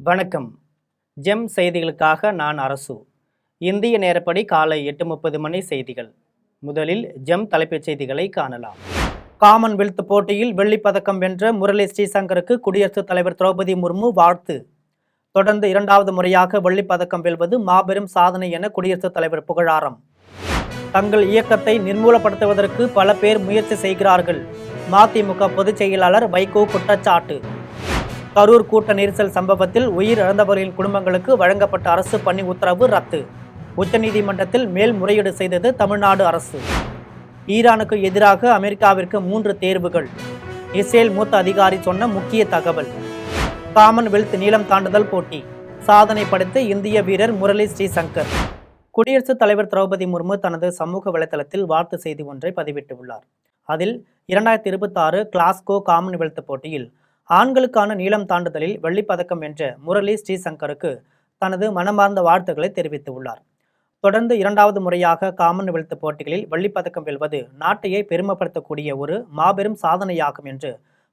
வணக்கம். ஜெம் செய்திகளுக்காக நான் அரசு. இந்திய நேரப்படி காலை 8:30 மணி செய்திகள். முதலில் ஜெம் தலைப்புச் செய்திகளை காணலாம். காமன்வெல்த் போட்டியில் வெள்ளிப்பதக்கம் வென்ற முரளி ஸ்ரீசங்கருக்கு குடியரசுத் தலைவர் திரௌபதி முர்மு வாழ்த்து. தொடர்ந்து 2வது முறையாக வெள்ளிப்பதக்கம் வெல்வது மாபெரும் சாதனை என குடியரசுத் தலைவர் புகழாரம். தங்கள் இயக்கத்தை நிர்மூலப்படுத்துவதற்கு பல பேர் முயற்சி செய்கிறார்கள். மதிமுக பொதுச் செயலாளர் வைகோ குற்றச்சாட்டு. கரூர் கூட்ட நெரிசல் சம்பவத்தில் உயிர் இழந்தவர்களின் குடும்பங்களுக்கு வழங்கப்பட்ட அரசு பணி உத்தரவு ரத்து. உச்சநீதிமன்றத்தில் மேல்முறையீடு செய்தது தமிழ்நாடு அரசு. ஈரானுக்கு எதிராக அமெரிக்காவிற்கு 3 தேர்வுகள். இஸ்ரேல் மூத்த அதிகாரி சொன்ன முக்கிய தகவல். காமன்வெல்த் நீளம் தாண்டுதல் போட்டி சாதனை படைத்த இந்திய வீரர் முரளி ஸ்ரீசங்கர். குடியரசுத் தலைவர் திரௌபதி முர்மு தனது சமூக வலைதளத்தில் வாழ்த்து செய்தி ஒன்றை பதிவிட்டுள்ளார். அதில் 2026 கிளாஸ்கோ காமன்வெல்த் போட்டியில் ஆண்களுக்கான நீளம் தாண்டுதலில் வெள்ளிப்பதக்கம் வென்ற முரளி ஸ்ரீசங்கருக்கு தனது மனமார்ந்த வாழ்த்துக்களை தெரிவித்துள்ளார். தொடர்ந்து 2வது முறையாக காமன்வெல்த் போட்டிகளில் வெள்ளிப்பதக்கம் வெல்வது நாட்டையே பெருமைப்படுத்தக்கூடிய ஒரு மாபெரும் சாதனையாகும் என்று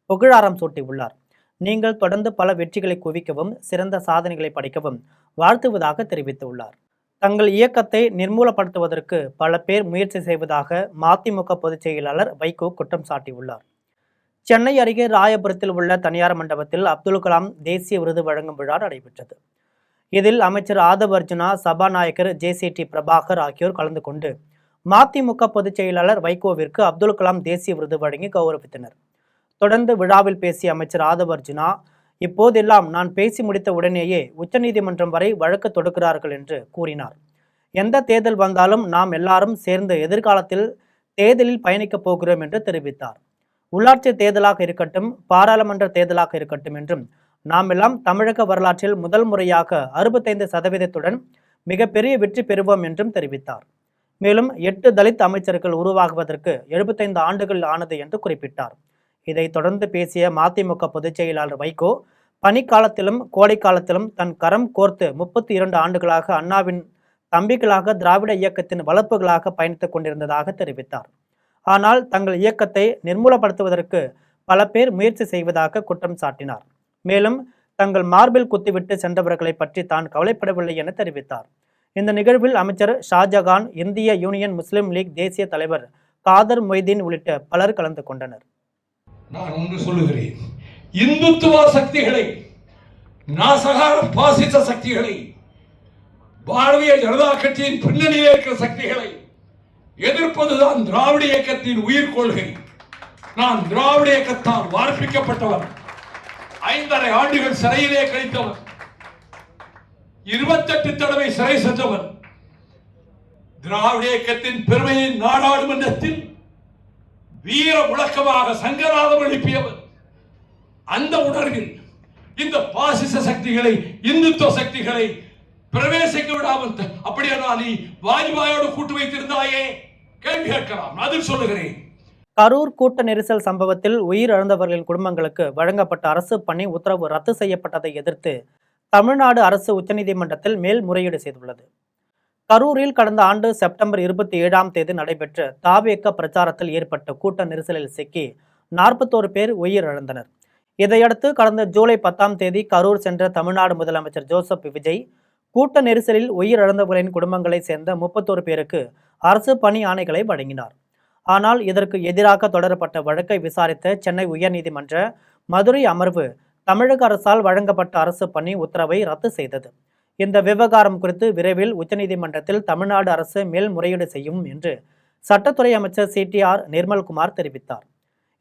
புகழாரம் சூட்டியுள்ளார். நீங்கள் தொடர்ந்து பல வெற்றிகளை குவிக்கவும் சிறந்த சாதனைகளை படைக்கவும் வாழ்த்துவதாக தெரிவித்துள்ளார். தங்கள் இயக்கத்தை நிர்மூலப்படுத்துவதற்கு பல பேர் முயற்சி செய்வதாக மதிமுக பொதுச் செயலாளர் வைகோ குற்றம் சாட்டியுள்ளார். சென்னை அருகே ராயபுரத்தில் உள்ள தனியார் மண்டபத்தில் அப்துல் கலாம் தேசிய விருது வழங்கும் விழா நடைபெற்றது. இதில் அமைச்சர் ஆதவ் அர்ஜுனா, சபாநாயகர் ஜே.சி.டி. பிரபாகர் ஆகியோர் கலந்து கொண்டு மதிமுக பொதுச் செயலாளர் வைகோவிற்கு அப்துல் கலாம் தேசிய விருது வழங்கி கௌரவித்தனர். தொடர்ந்து விழாவில் பேசிய அமைச்சர் ஆதவ் அர்ஜுனா, இப்போதெல்லாம் நான் பேசி முடித்த உடனேயே உச்சநீதிமன்றம் வரை வழக்கு தொடுக்கிறார்கள் என்று கூறினார். எந்த தேர்தல் வந்தாலும் நாம் எல்லாரும் சேர்ந்து எதிர்காலத்தில் தேர்தலில் பயணிக்கப் போகிறோம் என்று தெரிவித்தார். உள்ளாட்சி தேர்தலாக இருக்கட்டும், பாராளுமன்ற தேர்தலாக இருக்கட்டும் என்றும் நாம் எல்லாம் தமிழக வரலாற்றில் முதல் முறையாக 65% மிகப்பெரிய வெற்றி பெறுவோம் என்றும் தெரிவித்தார். மேலும் 8 தலித் அமைச்சர்கள் உருவாகுவதற்கு 75 ஆண்டுகள் ஆனது என்று குறிப்பிட்டார். இதைத் தொடர்ந்து பேசிய மதிமுக பொதுச் செயலாளர் வைகோ, பனிக்காலத்திலும் கோடை காலத்திலும் தன் கரம் கோர்த்து 32 ஆண்டுகளாக அண்ணாவின் தம்பிகளாக திராவிட இயக்கத்தின் வளர்ப்புகளாக பயணித்துக் கொண்டிருந்ததாக தெரிவித்தார். ஆனால் தங்கள் இயக்கத்தை நிர்மூலப்படுத்துவதற்கு பல பேர் முயற்சி செய்வதாக குற்றம் சாட்டினார். மேலும் தங்கள் மார்பில் குத்திவிட்டு சென்றவர்களை பற்றி தான் கவலைப்படவில்லை என தெரிவித்தார். இந்த நிகழ்வில் அமைச்சர் ஷாஜகான், இந்திய யூனியன் முஸ்லிம் லீக் தேசிய தலைவர் காதர் மொய்தீன் உள்ளிட்ட பலர் கலந்து கொண்டனர். நான் ஒன்று சொல்லுகிறேன், இந்துத்துவ சக்திகளை, நாசகார பாசிச சக்திகளை, பாரதிய ஜனதா கட்சியின் பின்னணியில் இருக்கிற சக்திகளை எதிர்ப்பதுதான் திராவிட இயக்கத்தின் உயிர் கொள்கை. நான் திராவிட இயக்கத்தால் வார்ப்பிக்கப்பட்டவர், 5.5 ஆண்டுகள் சிறையிலே கழித்தவர், 28 தடவை சிறை சென்றவர், திராவிட இயக்கத்தின் பெருமையை நாடாளுமன்றத்தில் வீர முழக்கமாக சங்கராதம் எழுப்பியவர். அந்த உணர்வில் இந்த பாசிச சக்திகளை, இந்துத்துவ சக்திகளை பிரவேசிக்க விடாமல் அப்படியானால் நீ வாஜ்பாயோடு கூட்டு வைத்திருந்தாயே கேள்வி கேட்கலாம். அதில் சொல்லுகிறேன், கரூர் கூட்ட நெரிசல் சம்பவத்தில் உயிர் இழந்தவர்களின் குடும்பங்களுக்கு வழங்கப்பட்ட அரசு பணி உத்தரவு ரத்து செய்யப்பட்டதை எதிர்த்து தமிழ்நாடு அரசு உச்சநீதிமன்றத்தில் மேல்முறையீடு செய்துள்ளது. கரூரில் கடந்த ஆண்டு செப்டம்பர் 27ஆம் தேதி நடைபெற்ற தாவேக பிரச்சாரத்தில் ஏற்பட்ட கூட்ட நெரிசலில் சிக்கி 41 பேர் உயிரிழந்தனர். இதையடுத்து கடந்த ஜூலை 10ஆம் தேதி கரூர் சென்ற தமிழ்நாடு முதலமைச்சர் ஜோசப் விஜய் கூட்ட நெரிசலில் உயிரிழந்தவர்களின் குடும்பங்களை சேர்ந்த 31 பேருக்கு அரசு பணி ஆணைகளை வழங்கினார். ஆனால் இதற்கு எதிராக தொடரப்பட்ட வழக்கை விசாரித்த சென்னை உயர்நீதிமன்ற மதுரை அமர்வு தமிழக அரசால் வழங்கப்பட்ட அரசு பணி உத்தரவை ரத்து செய்தது. இந்த விவகாரம் குறித்து விரைவில் உச்சநீதிமன்றத்தில் தமிழ்நாடு அரசு மேல்முறையீடு செய்யும் என்று சட்டத்துறை அமைச்சர் CTR நிர்மல்குமார் தெரிவித்தார்.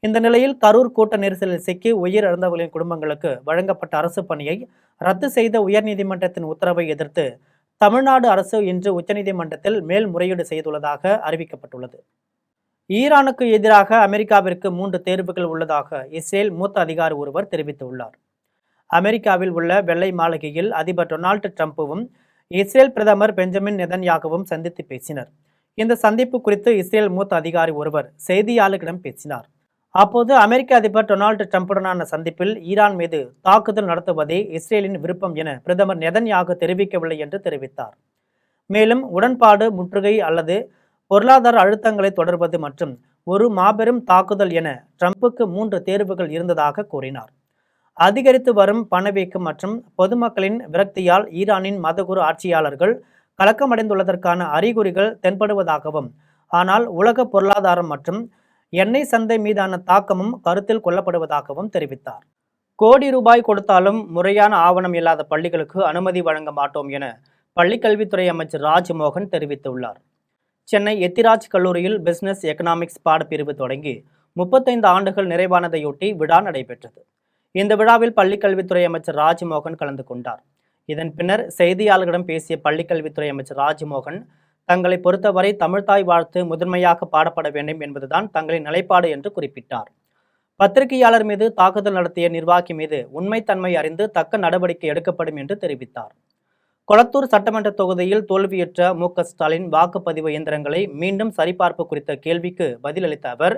இந்த நிலையில் கரூர் கூட்ட நெரிசலில் சிக்கி உயிரிழந்தவர்களின் குடும்பங்களுக்கு வழங்கப்பட்ட அரசு பணியை ரத்து செய்த உயர்நீதிமன்றத்தின் உத்தரவை எதிர்த்து தமிழ்நாடு அரசு இன்று உச்சநீதிமன்றத்தில் மேல்முறையீடு செய்துள்ளதாக அறிவிக்கப்பட்டுள்ளது. ஈரானுக்கு எதிராக அமெரிக்காவிற்கு 3 தேர்வுகள் உள்ளதாக இஸ்ரேல் மூத்த அதிகாரி ஒருவர் தெரிவித்துள்ளார். அமெரிக்காவில் உள்ள வெள்ளை மாளிகையில் அதிபர் டொனால்டு டிரம்பும் இஸ்ரேல் பிரதமர் பெஞ்சமின் நெதன்யாகுவும் சந்தித்து பேசினர். இந்த சந்திப்பு குறித்து இஸ்ரேல் மூத்த அதிகாரி ஒருவர் செய்தியாளர்களிடம் பேசினார். அப்போது அமெரிக்க அதிபர் டொனால்டு டிரம்புடனான சந்திப்பில் ஈரான் மீது தாக்குதல் நடத்துவதே இஸ்ரேலின் விருப்பம் என பிரதமர் நெதன்யாகு தெரிவிக்கவில்லை என்று தெரிவித்தார். மேலும் உடன்பாடு, முற்றுகை அல்லது பொருளாதார அழுத்தங்களை தொடர்வது மற்றும் ஒரு மாபெரும் தாக்குதல் என ட்ரம்புக்கு 3 தேர்வுகள் இருந்ததாக கூறினார். அதிகரித்து வரும் பணவீக்கம் மற்றும் பொதுமக்களின் விரக்தியால் ஈரானின் மதகுரு ஆட்சியாளர்கள் கலக்கமடைந்துள்ளதற்கான அறிகுறிகள் தென்படுவதாகவும், ஆனால் உலக பொருளாதாரம் மற்றும் எண்ணெய் சந்தை மீதான தாக்கமும் கருத்தில் கொள்ளப்படுவதாகவும் தெரிவித்தார். கோடி ரூபாய் கொடுத்தாலும் முறையான ஆவணம் இல்லாத பள்ளிகளுக்கு அனுமதி வழங்க மாட்டோம் என பள்ளிக்கல்வித்துறை அமைச்சர் ராஜ்மோகன் தெரிவித்துள்ளார். சென்னை எத்திராஜ் கல்லூரியில் பிசினஸ் எக்கனாமிக்ஸ் பாடப்பிரிவு தொடங்கி 35 ஆண்டுகள் நிறைவானதையொட்டி விழா நடைபெற்றது. இந்த விழாவில் பள்ளிக்கல்வித்துறை அமைச்சர் ராஜ்மோகன் கலந்து கொண்டார். இதன் பின்னர் செய்தியாளர்களிடம் பேசிய பள்ளிக்கல்வித்துறை அமைச்சர் ராஜ்மோகன், தங்களை பொறுத்தவரை தமிழ்தாய் வாழ்த்து முதன்மையாக பாடப்பட வேண்டும் என்பதுதான் தங்களின் நிலைப்பாடு என்று குறிப்பிட்டார். பத்திரிகையாளர் மீது தாக்குதல் நடத்திய நிர்வாகி மீது உண்மைத்தன்மை அறிந்து தக்க நடவடிக்கை எடுக்கப்படும் என்று தெரிவித்தார். கொளத்தூர் சட்டமன்ற தொகுதியில் தோல்வியுற்ற மு.க. ஸ்டாலின் வாக்குப்பதிவு இயந்திரங்களை மீண்டும் சரிபார்ப்பு குறித்த கேள்விக்கு பதிலளித்த அவர்,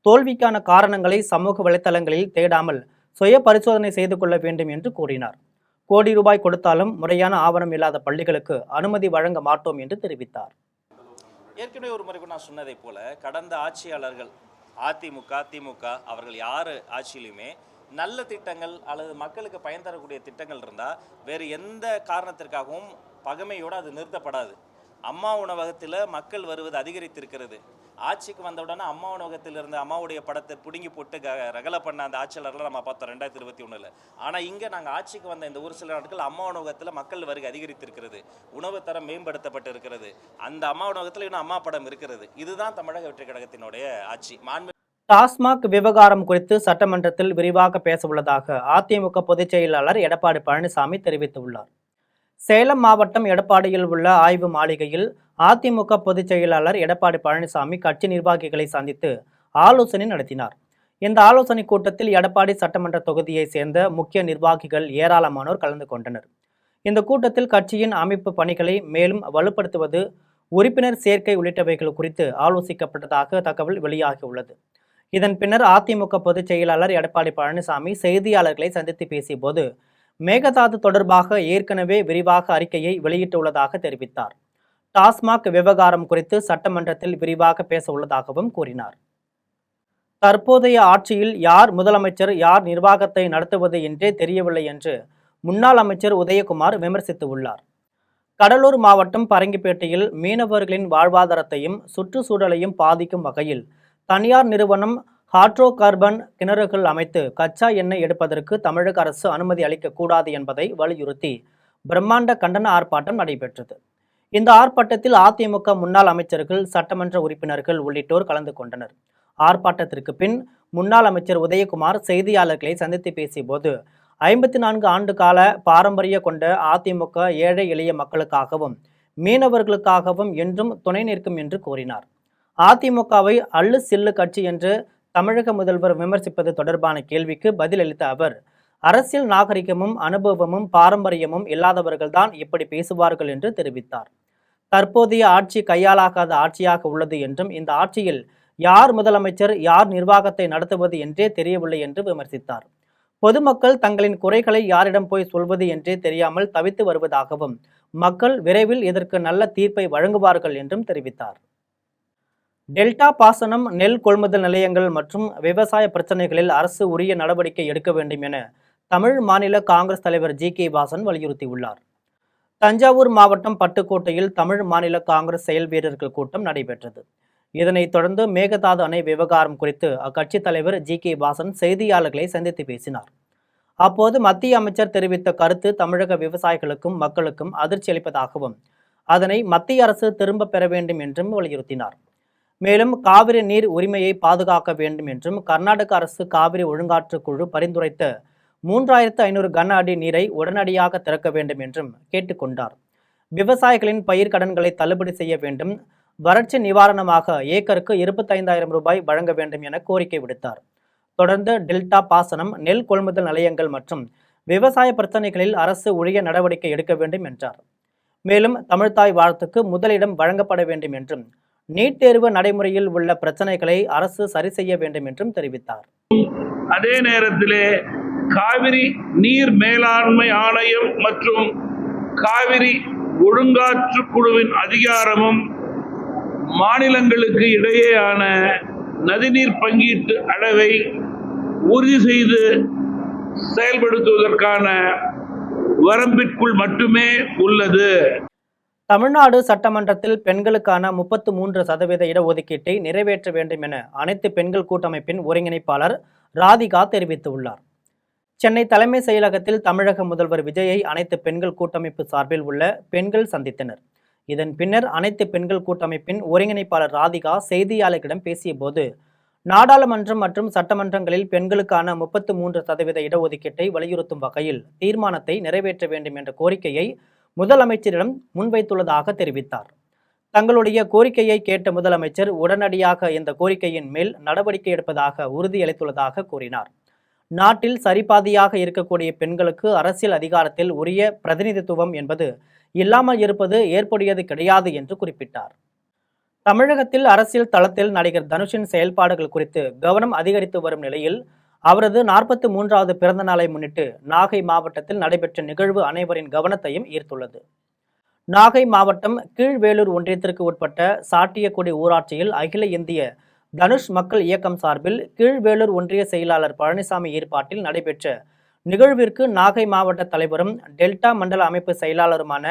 தோல்விக்கான காரணங்களை சமூக வலைதளங்களில் தேடாமல் சுய பரிசோதனை செய்து கொள்ள வேண்டும் என்று கூறினார். கோடி ரூபாய் கொடுத்தாலும் முறையான ஆவணம் இல்லாத பள்ளிகளுக்கு அனுமதி வழங்க மாட்டோம் என்று தெரிவித்தார். ஏற்கனவே ஒரு முறை நான் சொன்னதை போல கடந்த ஆட்சியாளர்கள் அதிமுக, திமுக அவர்கள் யார் ஆட்சியிலுமே நல்ல திட்டங்கள் அல்லது மக்களுக்கு பயன் தரக்கூடிய திட்டங்கள் இருந்தால் வேறு எந்த காரணத்திற்காகவும் பகைமையோடு அது நிறுத்தப்படாது. அம்மா உணவகத்தில் மக்கள் வருவது அதிகரித்திருக்கிறது. ஆட்சிக்கு வந்தவுடனே அம்மா உணவகத்தில் இருந்த அம்மாவுடைய படத்தை பிடுங்கி போட்டு ரகலை பண்ண அந்த ஆட்சியாளர்லாம் நம்ம பார்த்தோம் 2021. ஆனால் இங்கே நாங்கள் ஆட்சிக்கு வந்த இந்த ஒரு சில நாட்கள் அம்மா உணவகத்தில் மக்கள் வருகை அதிகரித்திருக்கிறது. உணவு தரம் மேம்படுத்தப்பட்டு இருக்கிறது. அந்த அம்மா உணவகத்தில் இன்னும் அம்மா படம் இருக்கிறது. இதுதான் தமிழக வெற்றி கழகத்தினுடைய ஆட்சி. டாஸ்மாக் விவகாரம் குறித்து சட்டமன்றத்தில் விரிவாக பேசவுள்ளதாக அதிமுக பொதுச் செயலாளர் எடப்பாடி பழனிசாமி தெரிவித்துள்ளார். சேலம் மாவட்டம் எடப்பாடியில் உள்ள ஆய்வு மாளிகையில் அதிமுக பொதுச் செயலாளர் எடப்பாடி பழனிசாமி கட்சி நிர்வாகிகளை சந்தித்து ஆலோசனை நடத்தினார். இந்த ஆலோசனை கூட்டத்தில் எடப்பாடி சட்டமன்ற தொகுதியை சேர்ந்த முக்கிய நிர்வாகிகள் ஏராளமானோர் கலந்து கொண்டனர். இந்த கூட்டத்தில் கட்சியின் அமைப்பு பணிகளை மேலும் வலுப்படுத்துவது, உறுப்பினர் சேர்க்கை உள்ளிட்டவைகள் குறித்து ஆலோசிக்கப்பட்டதாக தகவல் வெளியாகியுள்ளது. இதன் பின்னர் அதிமுக பொதுச் செயலாளர் எடப்பாடி பழனிசாமி செய்தியாளர்களை சந்தித்து பேசிய போது, மேகதாது தொடர்பாக ஏற்கனவே விரிவாக அறிக்கையை வெளியிட்டுள்ளதாக தெரிவித்தார். டாஸ்மாக் விவகாரம் குறித்து சட்டமன்றத்தில் விரிவாக பேச உள்ளதாகவும் கூறினார். தற்போதைய ஆட்சியில் யார் முதலமைச்சர், யார் நிர்வாகத்தை நடத்துவது என்றே தெரியவில்லை என்று முன்னாள் அமைச்சர் உதயகுமார் விமர்சித்துள்ளார். கடலூர் மாவட்டம் பரங்கிப்பேட்டையில் மீனவர்களின் வாழ்வாதாரத்தையும் சுற்றுச்சூழலையும் பாதிக்கும் வகையில் தனியார் நிறுவனம் ஹாட்ரோ கார்பன் கிணறுகள் அமைத்து கச்சா எண்ணெய் எடுப்பதற்கு தமிழக அரசு அனுமதி அளிக்கக்கூடாது என்பதை வலியுறுத்தி பிரம்மாண்ட கண்டன ஆர்ப்பாட்டம் நடைபெற்றது. இந்த ஆர்ப்பாட்டத்தில் அதிமுக முன்னாள் அமைச்சர்கள், சட்டமன்ற உறுப்பினர்கள் உள்ளிட்டோர் கலந்து கொண்டனர். ஆர்ப்பாட்டத்திற்கு பின் முன்னாள் அமைச்சர் உதயகுமார் செய்தியாளர்களை சந்தித்து பேசிய போது, 54 ஆண்டு கால பாரம்பரிய கொண்ட அதிமுக ஏழை எளிய மக்களுக்காகவும் மீனவர்களுக்காகவும் என்றும் துணை நிற்கும் என்று கூறினார். அதிமுகவை அள்ளு சில்லு கட்சி என்று தமிழக முதல்வர் விமர்சிப்பது தொடர்பான கேள்விக்கு பதிலளித்த அவர், அரசியல் நாகரிகமும் அனுபவமும் பாரம்பரியமும் இல்லாதவர்கள்தான் இப்படி பேசுவார்கள் என்று தெரிவித்தார். தற்போதைய ஆட்சி கையாளாகாத ஆட்சியாக உள்ளது என்றும், இந்த ஆட்சியில் யார் முதலமைச்சர், யார் நிர்வாகத்தை நடத்துவது என்றே தெரியவில்லை என்று விமர்சித்தார். பொதுமக்கள் தங்களின் குறைகளை யாரிடம் போய் சொல்வது என்றே தெரியாமல் தவித்து வருவதாகவும், மக்கள் விரைவில் இதற்கு நல்ல தீர்ப்பை வழங்குவார்கள் என்றும் தெரிவித்தார். டெல்டா பாசனம், நெல் கொள்முதல் நிலையங்கள் மற்றும் விவசாய பிரச்சனைகளில் அரசு உரிய நடவடிக்கை எடுக்க வேண்டும் என தமிழ் மாநில காங்கிரஸ் தலைவர் ஜி.கே. வாசன் வலியுறுத்தியுள்ளார். தஞ்சாவூர் மாவட்டம் பட்டுக்கோட்டையில் தமிழ் மாநில காங்கிரஸ் செயல் வீரர்கள் கூட்டம் நடைபெற்றது. இதனைத் தொடர்ந்து மேகதாது அணை விவகாரம் குறித்து அக்கட்சி தலைவர் ஜி.கே. வாசன் செய்தியாளர்களை சந்தித்து பேசினார். அப்போது மத்திய அமைச்சர் தெரிவித்த கருத்து தமிழக விவசாயிகளுக்கும் மக்களுக்கும் அதிர்ச்சி அளிப்பதாகவும், அதனை மத்திய அரசு திரும்ப பெற வேண்டும் என்றும் வலியுறுத்தினார். மேலும் காவிரி நீர் உரிமையை பாதுகாக்க வேண்டும் என்றும், கர்நாடக அரசு காவிரி ஒழுங்காற்று குழு பரிந்துரைத்த 3500 கன அடி நீரை உடனடியாக திறக்க வேண்டும் என்றும் கேட்டுக்கொண்டார். விவசாயிகளின் பயிர் கடன்களை தள்ளுபடி செய்ய வேண்டும், வறட்சி நிவாரணமாக ஏக்கருக்கு 25,000 ரூபாய் வழங்க வேண்டும் என கோரிக்கை விடுத்தார். தொடர்ந்து டெல்டா பாசனம், நெல் கொள்முதல் நிலையங்கள் மற்றும் விவசாய பிரச்சனைகளில் அரசு உரிய நடவடிக்கை எடுக்க வேண்டும் என்றார். மேலும் தமிழ்தாய் வாழ்த்துக்கு முதலிடம் வழங்கப்பட வேண்டும் என்றும், நீட் தேர்வு நடைமுறையில் உள்ள பிரச்சனைகளை அரசு சரி செய்ய வேண்டும் என்றும் தெரிவித்தார். அதே நேரத்திலே காவிரி நீர் மேலாண்மை ஆணையம் மற்றும் காவிரி ஒழுங்காற்று குழுவின் அதிகாரமும் மாநிலங்களுக்கு இடையேயான நதிநீர் பங்கீட்டு அளவை உறுதி செய்து செயல்படுத்துவதற்கான வரம்பிற்குள் மட்டுமே உள்ளது. தமிழ்நாடு சட்டமன்றத்தில் பெண்களுக்கான 33% இடஒதுக்கீட்டை நிறைவேற்ற வேண்டும் என அனைத்து பெண்கள் கூட்டமைப்பின் ஒருங்கிணைப்பாளர் ராதிகா தெரிவித்துள்ளார். சென்னை தலைமை செயலகத்தில் தமிழக முதல்வர் விஜயை அனைத்து பெண்கள் கூட்டமைப்பு சார்பில் உள்ள பெண்கள் சந்தித்தனர். இதன் பின்னர் அனைத்து பெண்கள் கூட்டமைப்பின் ஒருங்கிணைப்பாளர் ராதிகா செய்தியாளர்களிடம் பேசிய போது, நாடாளுமன்றம் மற்றும் சட்டமன்றங்களில் பெண்களுக்கான 33% இடஒதுக்கீட்டை வலியுறுத்தும் வகையில் தீர்மானத்தை நிறைவேற்ற வேண்டும் என்ற கோரிக்கையை முதலமைச்சரிடம் முன்வைத்துள்ளதாக தெரிவித்தார். தங்களுடைய கோரிக்கையை கேட்ட முதலமைச்சர் உடனடியாக இந்த கோரிக்கையின் மேல் நடவடிக்கை எடுப்பதாக உறுதியளித்துள்ளதாக கூறினார். நாட்டில் சரிபாதியாக இருக்கக்கூடிய பெண்களுக்கு அரசியல் அதிகாரத்தில் உரிய பிரதிநிதித்துவம் என்பது இல்லாமல் இருப்பது ஏற்புடையது கிடையாது என்று குறிப்பிட்டார். தமிழகத்தில் அரசியல் தளத்தில் நடிகர் தனுஷின் செயல்பாடுகள் குறித்து கவனம் அதிகரித்து வரும் நிலையில் அவரது 43வது பிறந்த நாளை முன்னிட்டு நாகை மாவட்டத்தில் நடைபெற்ற நிகழ்வு அனைவரின் கவனத்தையும் ஈர்த்துள்ளது. நாகை மாவட்டம் கீழ்வேலூர் ஒன்றியத்திற்கு உட்பட்ட சாட்டியக்குடி ஊராட்சியில் அகில இந்திய தனுஷ் மக்கள் இயக்கம் சார்பில் கீழ்வேலூர் ஒன்றிய செயலாளர் பழனிசாமி ஏற்பாட்டில் நடைபெற்ற நிகழ்விற்கு நாகை மாவட்ட தலைவரும் டெல்டா மண்டல அமைப்பு செயலாளருமான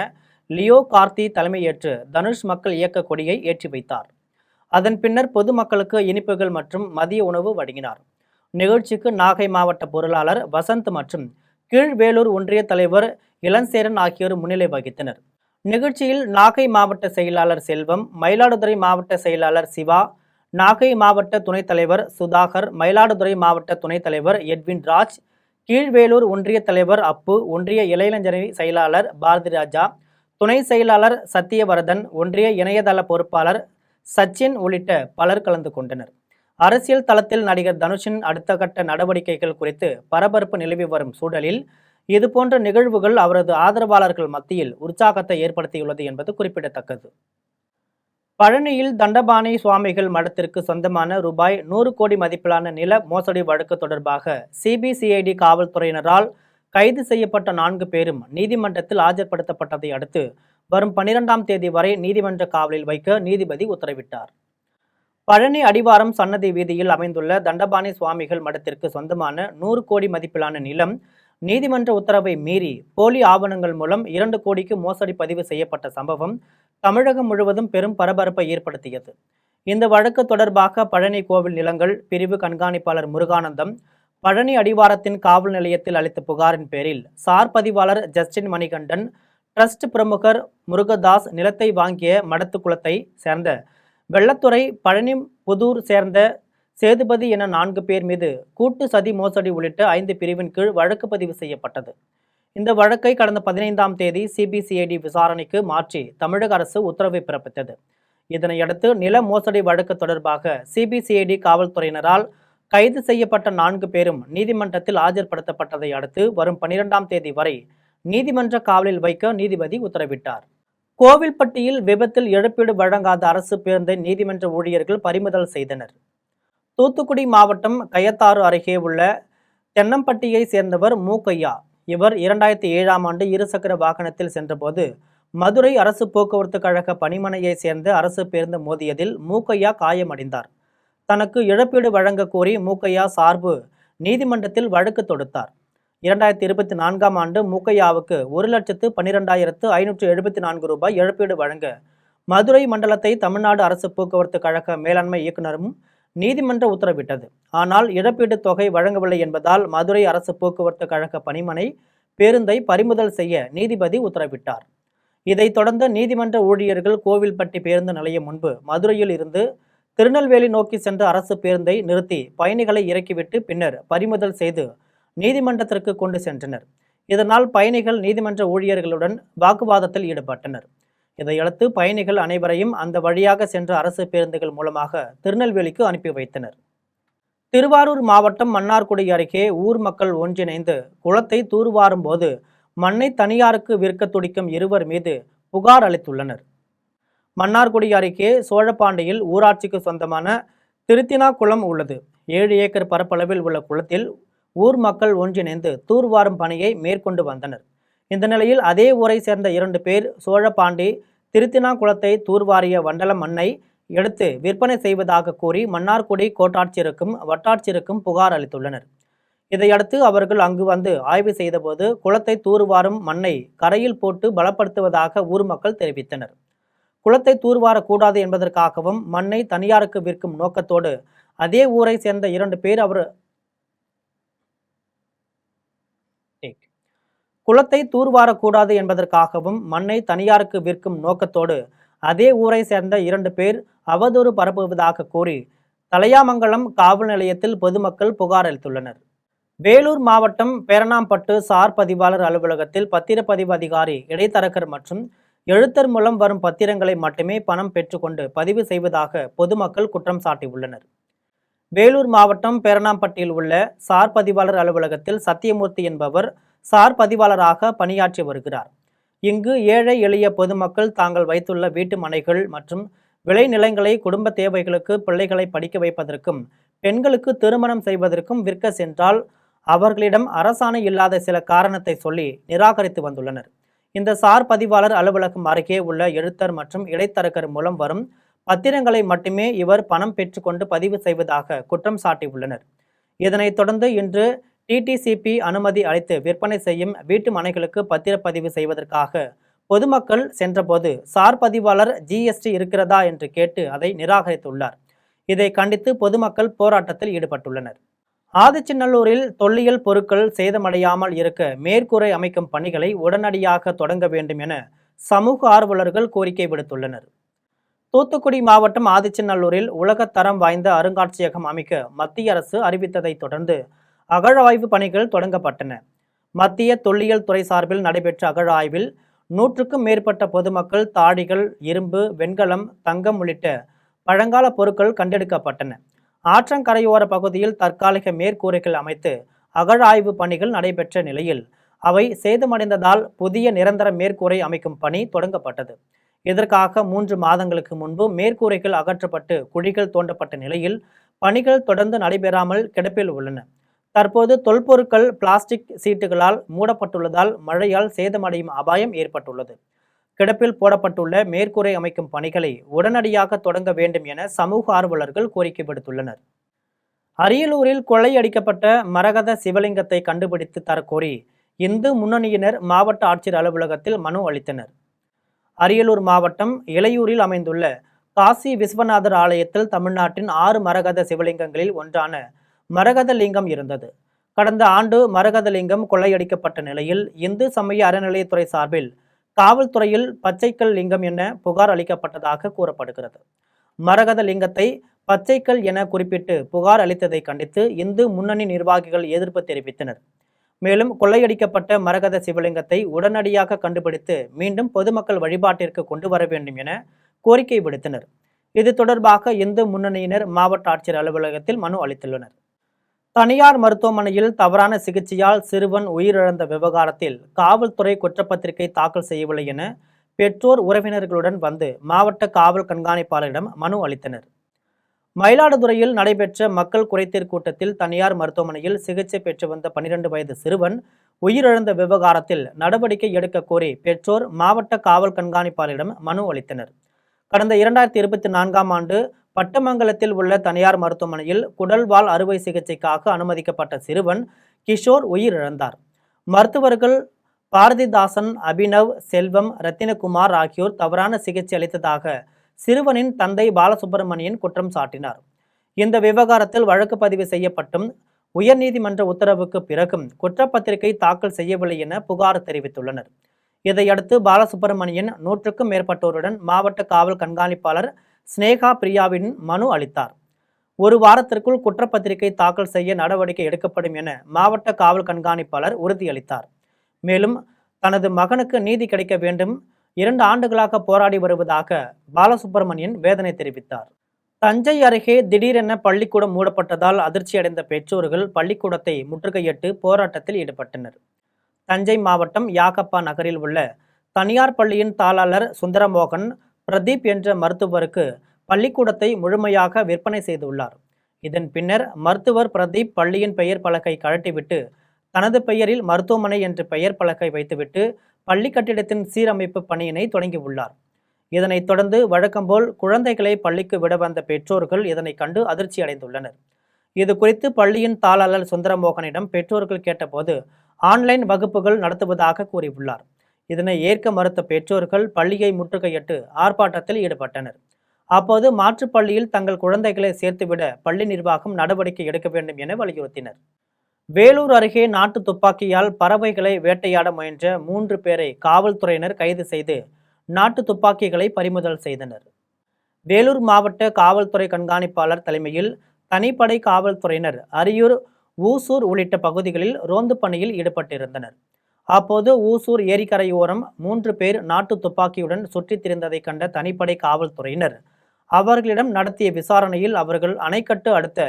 லியோ கார்த்தி தலைமையேற்று தனுஷ் மக்கள் இயக்க கொடியை ஏற்றி வைத்தார். அதன் பின்னர் பொதுமக்களுக்கு இனிப்புகள் மற்றும் மதிய உணவு வழங்கினார். நிகழ்ச்சிக்கு நாகை மாவட்ட பொருளாளர் வசந்த் மற்றும் கீழ்வேலூர் ஒன்றிய தலைவர் இளஞ்சேரன் ஆகியோர் முன்னிலை வகித்தனர். நிகழ்ச்சியில் நாகை மாவட்ட செயலாளர் செல்வம், மயிலாடுதுறை மாவட்ட செயலாளர் சிவா, நாகை மாவட்ட துணைத் தலைவர் சுதாகர், மயிலாடுதுறை மாவட்ட துணைத் தலைவர் எட்வின் ராஜ், கீழ்வேலூர் ஒன்றிய தலைவர் அப்பு, ஒன்றிய இளைஞரணி செயலாளர் பாரதிராஜா, துணை செயலாளர் சத்தியவரதன், ஒன்றிய இணையதள பொறுப்பாளர் சச்சின் உள்ளிட்ட பலர் கலந்து கொண்டனர். அரசியல் தளத்தில் நடிகர் தனுஷின் அடுத்த கட்ட நடவடிக்கைகள் குறித்து பரபரப்பு நிலவி வரும் சூழலில் இதுபோன்ற நிகழ்வுகள் அவரது ஆதரவாளர்கள் மத்தியில் உற்சாகத்தை ஏற்படுத்தியுள்ளது என்பது குறிப்பிடத்தக்கது. பழனியில் தண்டபாணி சுவாமிகள் மடத்திற்கு சொந்தமான ரூபாய் 100 கோடி மதிப்பிலான நில மோசடி வழக்கு தொடர்பாக சிபிசிஐடி காவல்துறையினரால் கைது செய்யப்பட்ட 4 பேரும் நீதிமன்றத்தில் ஆஜர்படுத்தப்பட்டதை அடுத்து வரும் 12ஆம் தேதி வரை நீதிமன்ற காவலில் வைக்க நீதிபதி உத்தரவிட்டார். பழனி அடிவாரம் சன்னதி வீதியில் அமைந்துள்ள தண்டபாணி சுவாமிகள் மடத்திற்கு சொந்தமான 100 கோடி மதிப்பிலான நிலம் நீதிமன்ற உத்தரவை மீறி போலி ஆவணங்கள் மூலம் 2 கோடிக்கு மோசடி பதிவு செய்யப்பட்ட சம்பவம் தமிழகம் முழுவதும் பெரும் பரபரப்பை ஏற்படுத்தியது. இந்த வழக்கு தொடர்பாக பழனி கோவில் நிலங்கள் பிரிவு கண்காணிப்பாளர் முருகானந்தம் பழனி அடிவாரத்தின் காவல் நிலையத்தில் அளித்த புகாரின் பேரில் சார் பதிவாளர் ஜஸ்டின் மணிகண்டன், ட்ரஸ்ட் பிரமுகர் முருகதாஸ் நிலத்தை வாங்கிய மடத்து குளத்தை சேர்ந்த வெள்ளத்துறை, பழனி புதூர் சேர்ந்த சேதுபதி என 4 பேர் மீது கூட்டு சதி மோசடி உள்ளிட்ட 5 பிரிவின் கீழ் வழக்கு பதிவு செய்யப்பட்டது. இந்த வழக்கை கடந்த 15ஆம் தேதி சிபிசிஐடி விசாரணைக்கு மாற்றி தமிழக அரசு உத்தரவை பிறப்பித்தது. இதனையடுத்து நில மோசடி வழக்கு தொடர்பாக சிபிசிஐடி காவல்துறையினரால் கைது செய்யப்பட்ட 4 பேரும் நீதிமன்றத்தில் ஆஜர்படுத்தப்பட்டதை அடுத்து வரும் 12ஆம் தேதி வரை நீதிமன்ற காவலில் வைக்க நீதிபதி உத்தரவிட்டார். கோவில்பட்டியில் விபத்தில் இழப்பீடு வழங்காத அரசு பேருந்தை நீதிமன்ற ஊழியர்கள் பறிமுதல் செய்தனர். தூத்துக்குடி மாவட்டம் கயத்தாறு அருகே உள்ள தென்னம்பட்டியை சேர்ந்தவர் மூக்கையா. இவர் 2007ஆம் ஆண்டு இருசக்கர வாகனத்தில் சென்றபோது மதுரை அரசு போக்குவரத்து கழக பணிமனையை சேர்ந்த அரசு பேருந்து மோதியதில் மூக்கையா காயமடைந்தார். தனக்கு இழப்பீடு வழங்க கோரி மூக்கையா சார்பு நீதிமன்றத்தில் வழக்கு தொடுத்தார். 2024ஆம் ஆண்டு மூக்கையாவுக்கு 1,12,574 ரூபாய் இழப்பீடு வழங்க மதுரை மண்டலத்தை தமிழ்நாடு அரசு போக்குவரத்து கழக மேலாண்மை இயக்குநரும் நீதிமன்ற உத்தரவிட்டது. ஆனால் இழப்பீடு தொகை வழங்கவில்லை என்பதால் மதுரை அரசு போக்குவரத்து கழக பணிமனை பேருந்தை பறிமுதல் செய்ய நீதிபதி உத்தரவிட்டார். இதைத் தொடர்ந்து நீதிமன்ற ஊழியர்கள் கோவில்பட்டி பேருந்து நிலையம் முன்பு மதுரையில் இருந்து திருநெல்வேலி நோக்கி சென்ற அரசு பேருந்தை நிறுத்தி பயணிகளை இறக்கிவிட்டு பின்னர் பறிமுதல் செய்து நீதிமன்றத்திற்கு கொண்டு சென்றனர். இதனால் பயணிகள் நீதிமன்ற ஊழியர்களுடன் வாக்குவாதத்தில் ஈடுபட்டனர். இதையடுத்து பயணிகள் அனைவரையும் அந்த வழியாக சென்ற அரசு பேருந்துகள் மூலமாக திருநெல்வேலிக்கு அனுப்பி வைத்தனர். திருவாரூர் மாவட்டம் மன்னார்குடி அருகே ஊர் மக்கள் ஒன்றிணைந்து குளத்தை தூர்வாரும் போது மண்ணை தனியாருக்கு விற்க துடிக்கும் 2 மீது புகார் அளித்துள்ளனர். மன்னார்குடி அருகே சோழபாண்டியில் ஊராட்சிக்கு சொந்தமான திருத்தினா குளம் உள்ளது. 7 ஏக்கர் பரப்பளவில் உள்ள குளத்தில் ஊர் மக்கள் ஒன்றிணைந்து தூர்வாரும் பணியை மேற்கொண்டு வந்தனர். இந்த நிலையில் அதே ஊரை சேர்ந்த 2 பேர் சோழபாண்டி திருத்தினா குளத்தை தூர்வாரிய வண்டல மண்ணை எடுத்து விற்பனை செய்வதாக கூறி மன்னார்குடி கோட்டாட்சியருக்கும் வட்டாட்சியருக்கும் புகார் அளித்துள்ளனர். இதையடுத்து அவர்கள் அங்கு வந்து ஆய்வு செய்தபோது குளத்தை தூர்வாரும் மண்ணை கரையில் போட்டு பலப்படுத்துவதாக ஊர் மக்கள் தெரிவித்தனர். குளத்தை தூர்வாரக்கூடாது என்பதற்காகவும் மண்ணை தனியாருக்கு விற்கும் நோக்கத்தோடு அதே ஊரை சேர்ந்த 2 பேர் குளத்தை தூர்வாரக்கூடாது என்பதற்காகவும் மண்ணை தனியாருக்கு விற்கும் நோக்கத்தோடு அதே ஊரை சேர்ந்த 2 பேர் அவதூறு பரப்புவதாக கூறி தலையாமங்கலம் காவல் நிலையத்தில் பொதுமக்கள் புகார் அளித்துள்ளனர். வேலூர் மாவட்டம் பேரணாம்பட்டு சார் பதிவாளர் அலுவலகத்தில் பத்திரப்பதிவு அதிகாரி இடைத்தரகர் மற்றும் எழுத்தர் மூலம் வரும் பத்திரங்களை மட்டுமே பணம் பெற்றுக்கொண்டு பதிவு செய்வதாக பொதுமக்கள் குற்றம் சாட்டியுள்ளனர். வேலூர் மாவட்டம் பேரணாம்பட்டியில் உள்ள சார் பதிவாளர் அலுவலகத்தில் சத்தியமூர்த்தி என்பவர் சார் பதிவாளராக பணியாற்றி வருகிறார். இங்கு ஏழை எளிய பொதுமக்கள் தாங்கள் வைத்துள்ள வீட்டு மனைகள் மற்றும் விளைநிலங்களை குடும்ப தேவைகளுக்கு பிள்ளைகளை படிக்க வைப்பதற்கும் பெண்களுக்கு திருமணம் செய்வதற்கும் விற்க சென்றால் அவர்களிடம் அரசாணை இல்லாத சில காரணத்தை சொல்லி நிராகரித்து வந்துள்ளனர். இந்த சார் பதிவாளர் அலுவலகம் அருகே உள்ள எழுத்தர் மற்றும் இடைத்தரகர் மூலம் வரும் பத்திரங்களை மட்டுமே இவர் பணம் பெற்றுக்கொண்டு பதிவு செய்வதாக குற்றம் சாட்டியுள்ளனர். இதனைத் தொடர்ந்து இன்று டிடிசிபி அனுமதி அளித்து விற்பனை செய்யும் வீட்டு மனைகளுக்கு பத்திரப்பதிவு செய்வதற்காக பொதுமக்கள் சென்றபோது சார் பதிவாளர் ஜிஎஸ்டி இருக்கிறதா என்று கேட்டு அதை நிராகரித்துள்ளார். இதை கண்டித்து பொதுமக்கள் போராட்டத்தில் ஈடுபட்டுள்ளனர். ஆதிச்சநல்லூரில் தொல்லியல் பொருட்கள் சேதமடையாமல் இருக்க மேற்கூரை அமைக்கும் பணிகளை உடனடியாக தொடங்க வேண்டும் என சமூக ஆர்வலர்கள் கோரிக்கை விடுத்துள்ளனர். தூத்துக்குடி மாவட்டம் ஆதிச்சநல்லூரில் உலகத்தரம் வாய்ந்த அருங்காட்சியகம் அமைக்க மத்திய அரசு அறிவித்ததை தொடர்ந்து அகழாய்வு பணிகள் தொடங்கப்பட்டன. மத்திய தொல்லியல் துறை சார்பில் நடைபெற்ற அகழாய்வில் 100க்கும் மேற்பட்ட பொதுமக்கள் தாழிகள், இரும்பு, வெண்கலம், தங்கம் உள்ளிட்ட பழங்கால பொருட்கள் கண்டெடுக்கப்பட்டன. ஆற்றங்கரையோர பகுதியில் தற்காலிக மேற்கூரைகள் அமைத்து அகழாய்வு பணிகள் நடைபெற்ற நிலையில் அவை சேதமடைந்ததால் புதிய நிரந்தர மேற்கூரை அமைக்கும் பணி தொடங்கப்பட்டது. இதற்காக 3 மாதங்களுக்கு முன்பு மேற்கூரைகள் அகற்றப்பட்டு குழிகள் தோண்டப்பட்ட நிலையில் பணிகள் தொடர்ந்து நடைபெறாமல் கிடப்பில் உள்ளன. தற்போது தொல்பொருட்கள் பிளாஸ்டிக் சீட்டுகளால் மூடப்பட்டுள்ளதால் மழையால் சேதமடையும் அபாயம் ஏற்பட்டுள்ளது. கிடப்பில் போடப்பட்டுள்ள மேற்கூரை அமைக்கும் பணிகளை உடனடியாக தொடங்க வேண்டும் என சமூக ஆர்வலர்கள் கோரிக்கை விடுத்துள்ளனர். அரியலூரில் கொள்ளையடிக்கப்பட்ட மரகத சிவலிங்கத்தை கண்டுபிடித்து தரக்கோரி இந்து முன்னணியினர் மாவட்ட ஆட்சியர் அலுவலகத்தில் மனு அளித்தனர். அரியலூர் மாவட்டம் இளையூரில் அமைந்துள்ள காசி விஸ்வநாதர் ஆலயத்தில் தமிழ்நாட்டின் 6 மரகத சிவலிங்கங்களில் ஒன்றான மரகத லிங்கம் இருந்தது. கடந்த ஆண்டு மரகத லிங்கம் கொள்ளையடிக்கப்பட்ட நிலையில் இந்து சமய அறநிலையத்துறை சார்பில் காவல்துறையில் பச்சைக்கல் லிங்கம் என புகார் அளிக்கப்பட்டதாக கூறப்படுகிறது. மரகத லிங்கத்தை பச்சைக்கல் என குறிப்பிட்டு புகார் அளித்ததை கண்டித்து இந்து முன்னணி நிர்வாகிகள் எதிர்ப்பு தெரிவித்தனர். மேலும் கொள்ளையடிக்கப்பட்ட மரகத சிவலிங்கத்தை உடனடியாக கண்டுபிடித்து மீண்டும் பொதுமக்கள் வழிபாட்டிற்கு கொண்டு வர வேண்டும் என கோரிக்கை விடுத்தனர். இது தொடர்பாக இந்து முன்னணியினர் மாவட்ட ஆட்சியர் அலுவலகத்தில் மனு அளித்துள்ளனர். தனியார் மருத்துவமனையில் தவறான சிகிச்சையால் சிறுவன் உயிரிழந்த விவகாரத்தில் காவல்துறை குற்றப்பத்திரிகை தாக்கல் செய்யவில்லை என பெற்றோர் உறவினர்களுடன் வந்து மாவட்ட காவல் கண்காணிப்பாளரிடம் மனு அளித்தனர். மயிலாடுதுறையில் நடைபெற்ற மக்கள் குறைதீர் கூட்டத்தில் தனியார் மருத்துவமனையில் சிகிச்சை பெற்று வந்த 12 வயது சிறுவன் உயிரிழந்த விவகாரத்தில் நடவடிக்கை எடுக்க கோரி பெற்றோர் மாவட்ட காவல் கண்காணிப்பாளரிடம் மனு அளித்தனர். கடந்த 2024ஆம் ஆண்டு பட்டமங்கலத்தில் உள்ள தனியார் மருத்துவமனையில் குடல்வால் அறுவை சிகிச்சைக்காக அனுமதிக்கப்பட்ட சிறுவன் கிஷோர் உயிரிழந்தார். மருத்துவர்கள் பாரதிதாசன், அபினவ், செல்வம், ரத்தினகுமார் ஆகியோர் தவறான சிகிச்சை அளித்ததாக சிறுவனின் தந்தை பாலசுப்ரமணியன் குற்றம் சாட்டினார். இந்த விவகாரத்தில் வழக்கு பதிவு செய்யப்பட்டும் உயர்நீதிமன்ற உத்தரவுக்கு பிறகும் குற்றப்பத்திரிகை தாக்கல் செய்யவில்லை என புகார் தெரிவித்துள்ளனர். இதையடுத்து பாலசுப்ரமணியன் 100க்கும் மேற்பட்டோருடன் மாவட்ட காவல் கண்காணிப்பாளர் ஸ்னேகா பிரியாவின் மனு அளித்தார். 1 வாரத்திற்குள் குற்றப்பத்திரிகை தாக்கல் செய்ய நடவடிக்கை எடுக்கப்படும் என மாவட்ட காவல் கண்காணிப்பாளர் உறுதியளித்தார். மேலும் தனது மகனுக்கு நீதி கிடைக்க வேண்டும், 2 ஆண்டுகளாக போராடி வருவதாக பாலசுப்ரமணியன் வேதனை தெரிவித்தார். தஞ்சை அருகே திடீரென பள்ளிக்கூடம் மூடப்பட்டதால் அதிர்ச்சியடைந்த பெற்றோர்கள் பள்ளிக்கூடத்தை முற்றுகையிட்டு போராட்டத்தில் ஈடுபட்டனர். தஞ்சை மாவட்டம் யாகப்பா நகரில் உள்ள தனியார் பள்ளியின் தாளாளர் சுந்தரமோகன் பிரதீப் என்ற மருத்துவருக்கு பள்ளிக்கூடத்தை முழுமையாக விற்பனை செய்துள்ளார். இதன் பின்னர் மருத்துவர் பிரதீப் பள்ளியின் பெயர் பலகை கழட்டிவிட்டு தனது பெயரில் மருத்துவமனை என்று பெயர் பலகை வைத்துவிட்டு பள்ளி கட்டிடத்தின் சீரமைப்பு பணியினை தொடங்கியுள்ளார். இதனைத் தொடர்ந்து வழக்கம்போல் குழந்தைகளை பள்ளிக்கு விட வந்த பெற்றோர்கள் இதனை கண்டு அதிர்ச்சி அடைந்துள்ளனர். இது குறித்து பள்ளியின் தாளாளர் சுந்தரமோகனிடம் பெற்றோர்கள் கேட்டபோது ஆன்லைன் வகுப்புகள் நடத்துவதாக கூறியுள்ளார். இதனை ஏற்க மறுத்த பெற்றோர்கள் பள்ளியை முற்றுகையிட்டு ஆர்ப்பாட்டத்தில் ஈடுபட்டனர். அப்போது மாற்றுப் பள்ளியில் தங்கள் குழந்தைகளை சேர்த்துவிட பள்ளி நிர்வாகம் நடவடிக்கை எடுக்க வேண்டும் என வலியுறுத்தினர். வேலூர் அருகே நாட்டு துப்பாக்கியால் பறவைகளை வேட்டையாட முயன்ற 3 பேரை காவல்துறையினர் கைது செய்து நாட்டு துப்பாக்கிகளை பறிமுதல் செய்தனர். வேலூர் மாவட்ட காவல்துறை கண்காணிப்பாளர் தலைமையில் தனிப்படை காவல்துறையினர் அரியூர், ஊசூர் உள்ளிட்ட பகுதிகளில் ரோந்து பணியில் ஈடுபட்டிருந்தனர். அப்போது ஊசூர் ஏரிக்கரையோரம் 3 பேர் நாட்டு துப்பாக்கியுடன் சுற்றித் திரிந்ததை கண்ட தனிப்படை காவல்துறையினர் அவர்களிடம் நடத்திய விசாரணையில் அவர்கள் அணைக்கட்டு அடுத்த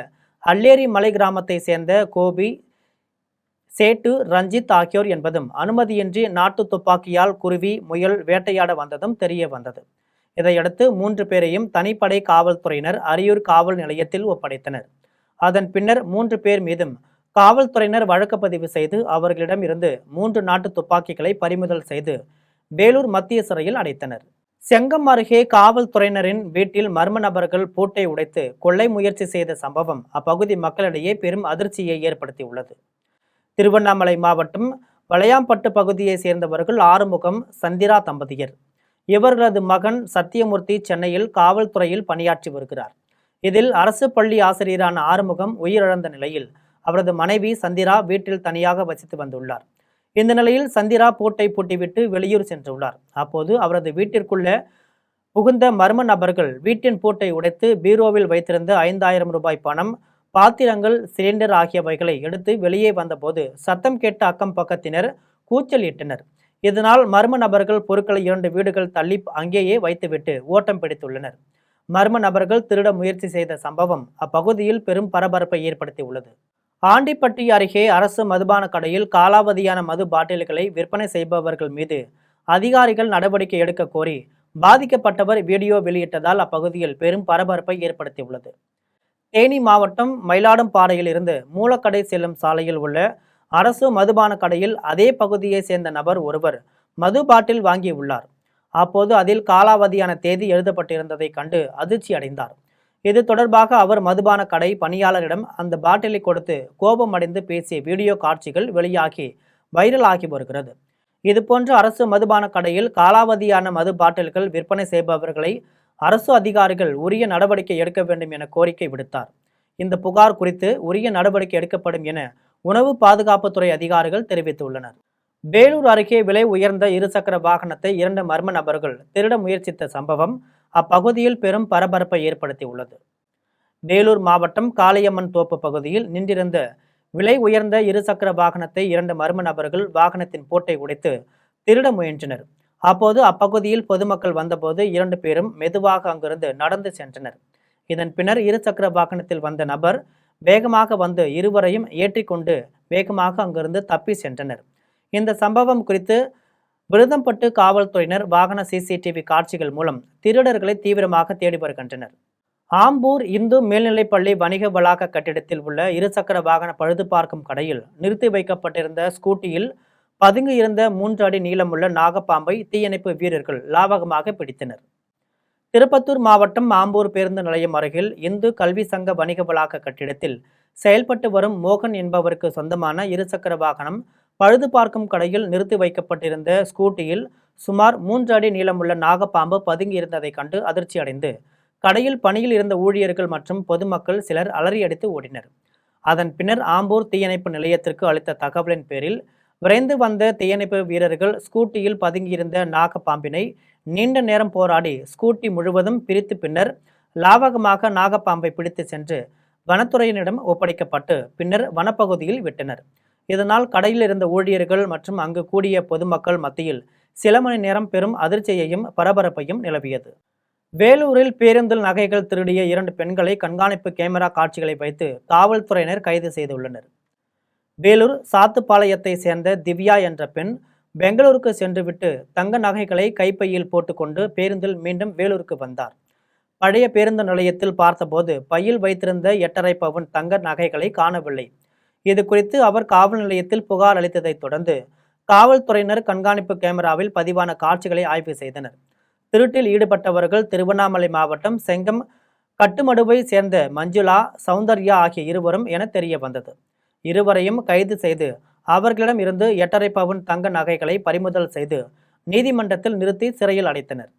அல்லேரி மலை கிராமத்தை சேர்ந்த கோபி, சேட்டு, ரஞ்சித் ஆகியோர் என்பதும் அனுமதியின்றி நாட்டு துப்பாக்கியால் குருவி, முயல் வேட்டையாட வந்ததும் தெரிய வந்தது. இதையடுத்து 3 பேரையும் தனிப்படை காவல்துறையினர் அரியூர் காவல் நிலையத்தில் ஒப்படைத்தனர். அதன் பின்னர் 3 பேர் மீதும் காவல்துறையினர் வழக்கு பதிவு செய்து அவர்களிடம் இருந்து 3 நாட்டு துப்பாக்கிகளை பறிமுதல் செய்து வேலூர் மத்திய சிறையில் அடைத்தனர். செங்கம் அருகே காவல்துறையினரின் வீட்டில் மர்ம நபர்கள் பூட்டை உடைத்து கொள்ளை முயற்சி செய்த சம்பவம் அப்பகுதி மக்களிடையே பெரும் அதிர்ச்சியை ஏற்படுத்தியுள்ளது. திருவண்ணாமலை மாவட்டம் வளையாம்பட்டு பகுதியை சேர்ந்தவர்கள் ஆறுமுகம், சந்திரா தம்பதியர். இவர்களது மகன் சத்தியமூர்த்தி சென்னையில் காவல்துறையில் பணியாற்றி வருகிறார். இதில் அரசு பள்ளி ஆசிரியரான ஆறுமுகம் உயிரிழந்த நிலையில் அவரது மனைவி சந்திரா வீட்டில் தனியாக வசித்து வந்துள்ளார். இந்த நிலையில் சந்திரா பூட்டை பூட்டிவிட்டு வெளியூர் சென்றுள்ளார். அப்போது அவரது வீட்டிற்குள்ள புகுந்த மர்ம நபர்கள் வீட்டின் பூட்டை உடைத்து பீரோவில் வைத்திருந்த 5000 ரூபாய் பணம், பாத்திரங்கள், சிலிண்டர் ஆகியவைகளை எடுத்து வெளியே வந்தபோது சத்தம் கேட்ட அக்கம் பக்கத்தினர் கூச்சலிட்டனர். இதனால் மர்ம நபர்கள் பொருட்களை 2 வீடுகள் தள்ளி அங்கேயே வைத்துவிட்டு ஓட்டம் பிடித்துள்ளனர். மர்ம நபர்கள் திருட முயற்சி செய்த சம்பவம் அப்பகுதியில் பெரும் பரபரப்பை ஏற்படுத்தியுள்ளது. ஆண்டிப்பட்டி அருகே அரசு மதுபான கடையில் காலாவதியான மது பாட்டில்களை விற்பனை செய்பவர்கள் மீது அதிகாரிகள் நடவடிக்கை எடுக்க கோரி பாதிக்கப்பட்டவர் வீடியோ வெளியிட்டதால் அப்பகுதியில் பெரும் பரபரப்பை ஏற்படுத்தியுள்ளது. தேனி மாவட்டம் மயிலாடும்பாறையில் இருந்து மூலக்கடை செல்லும் சாலையில் உள்ள அரசு மதுபான கடையில் அதே பகுதியை சேர்ந்த நபர் ஒருவர் மது பாட்டில் வாங்கியுள்ளார். அப்போது அதில் காலாவதியான தேதி எழுதப்பட்டிருந்ததை கண்டு அதிர்ச்சி அடைந்தார். இது தொடர்பாக அவர் மதுபான கடை பணியாளரிடம் அந்த பாட்டிலை கொடுத்து கோபமடைந்து பேசிய வீடியோ காட்சிகள் வெளியாகி வைரலாகி வருகிறது. இதுபோன்ற அரசு மதுபான கடையில் காலாவதியான மது பாட்டில்கள் விற்பனை செய்பவர்களை அரசு அதிகாரிகள் உரிய நடவடிக்கை எடுக்க வேண்டும் என கோரிக்கை விடுத்தார். இந்த புகார் குறித்து உரிய நடவடிக்கை எடுக்கப்படும் என உணவு பாதுகாப்புத்துறை அதிகாரிகள் தெரிவித்துள்ளனர். வேலூர் அருகே விலை உயர்ந்த இருசக்கர வாகனத்தை 2 மர்ம நபர்கள் திருட முயற்சித்த சம்பவம் அப்பகுதியில் பெரும் பரபரப்பை ஏற்படுத்தியுள்ளது. வேலூர் மாவட்டம் காளியம்மன் தோப்பு பகுதியில் நின்றிருந்த விலை உயர்ந்த இருசக்கர வாகனத்தை 2 மர்ம நபர்கள் வாகனத்தின் பூட்டை உடைத்து திருட முயன்றனர். அப்போது அப்பகுதியில் பொதுமக்கள் வந்தபோது 2 பேரும் மெதுவாக அங்கிருந்து நடந்து சென்றனர். இதன் பின்னர் இருசக்கர வாகனத்தில் வந்த நபர் வேகமாக வந்து இருவரையும் ஏற்றிக்கொண்டு வேகமாக அங்கிருந்து தப்பி சென்றனர். இந்த சம்பவம் குறித்து விருதம்பட்டு காவல்துறையினர் வாகன சிசிடிவி காட்சிகள் மூலம் திருடர்களை தீவிரமாக தேடி வருகின்றனர். ஆம்பூர் இந்து மேல்நிலைப்பள்ளி வணிக வளாக கட்டிடத்தில் உள்ள இருசக்கர வாகன பழுது பார்க்கும் கடையில் நிறுத்தி வைக்கப்பட்டிருந்த ஸ்கூட்டியில் பதுங்கி இருந்த 3 அடி நீளமுள்ள நாகப்பாம்பை தீயணைப்பு வீரர்கள் லாவகமாக பிடித்தனர். திருப்பத்தூர் மாவட்டம் ஆம்பூர் பேருந்து நிலையம் அருகில் இந்து கல்வி சங்க வணிக வளாக கட்டிடத்தில் செயல்பட்டு வரும் மோகன் என்பவருக்கு சொந்தமான இருசக்கர வாகனம் பழுது பார்க்கும் கடையில் நிறுத்தி வைக்கப்பட்டிருந்த ஸ்கூட்டியில் சுமார் 3 அடி நீளமுள்ள நாகப்பாம்பு பதுங்கி இருந்ததை கண்டு அதிர்ச்சி அடைந்து கடையில் பணியில் இருந்த ஊழியர்கள் மற்றும் பொதுமக்கள் சிலர் அலறியடித்து ஓடினர். அதன் பின்னர் ஆம்பூர் தீயணைப்பு நிலையத்திற்கு அளித்த தகவலின் பேரில் விரைந்து வந்த தீயணைப்பு வீரர்கள் ஸ்கூட்டியில் பதுங்கியிருந்த நாகப்பாம்பினை நீண்ட நேரம் போராடி ஸ்கூட்டி முழுவதும் பிரித்து பின்னர் லாவகமாக நாகப்பாம்பை பிடித்து சென்று வனத்துறையினரிடம் ஒப்படைக்கப்பட்டு பின்னர் வனப்பகுதியில் விட்டனர். இதனால் கடையில் இருந்த ஊழியர்கள் மற்றும் அங்கு கூடிய பொதுமக்கள் மத்தியில் சில மணி நேரம் பெரும் அதிர்ச்சியையும் பரபரப்பையும் நிலவியது. வேலூரில் பேருந்தில் நகைகள் திருடிய 2 பெண்களை கண்காணிப்பு கேமரா காட்சிகளை வைத்து காவல்துறையினர் கைது செய்துள்ளனர். வேலூர் சாத்துப்பாளையத்தை சேர்ந்த திவ்யா என்ற பெண் பெங்களூருக்கு சென்றுவிட்டு தங்க நகைகளை கைப்பையில் போட்டுக்கொண்டு பேருந்தில் மீண்டும் வேலூருக்கு வந்தார். பழைய பேருந்து நிலையத்தில் பார்த்தபோது பையில் வைத்திருந்த 8.5 பவுன் தங்க நகைகளை காணவில்லை. இது குறித்து அவர் காவல் நிலையத்தில் புகார் அளித்ததை தொடர்ந்து காவல்துறையினர் கண்காணிப்பு கேமராவில் பதிவான காட்சிகளை ஆய்வு செய்தனர். திருட்டில் ஈடுபட்டவர்கள் திருவண்ணாமலை மாவட்டம் செங்கம் கட்டுமடுவை சேர்ந்த மஞ்சுளா, சௌந்தர்யா ஆகிய இருவரும் என தெரிய வந்தது. இருவரையும் கைது செய்து அவர்களிடம் இருந்து 8.5 பவுன் தங்க நகைகளை பறிமுதல் செய்து நீதிமன்றத்தில் நிறுத்தி சிறையில் அடைத்தனர்.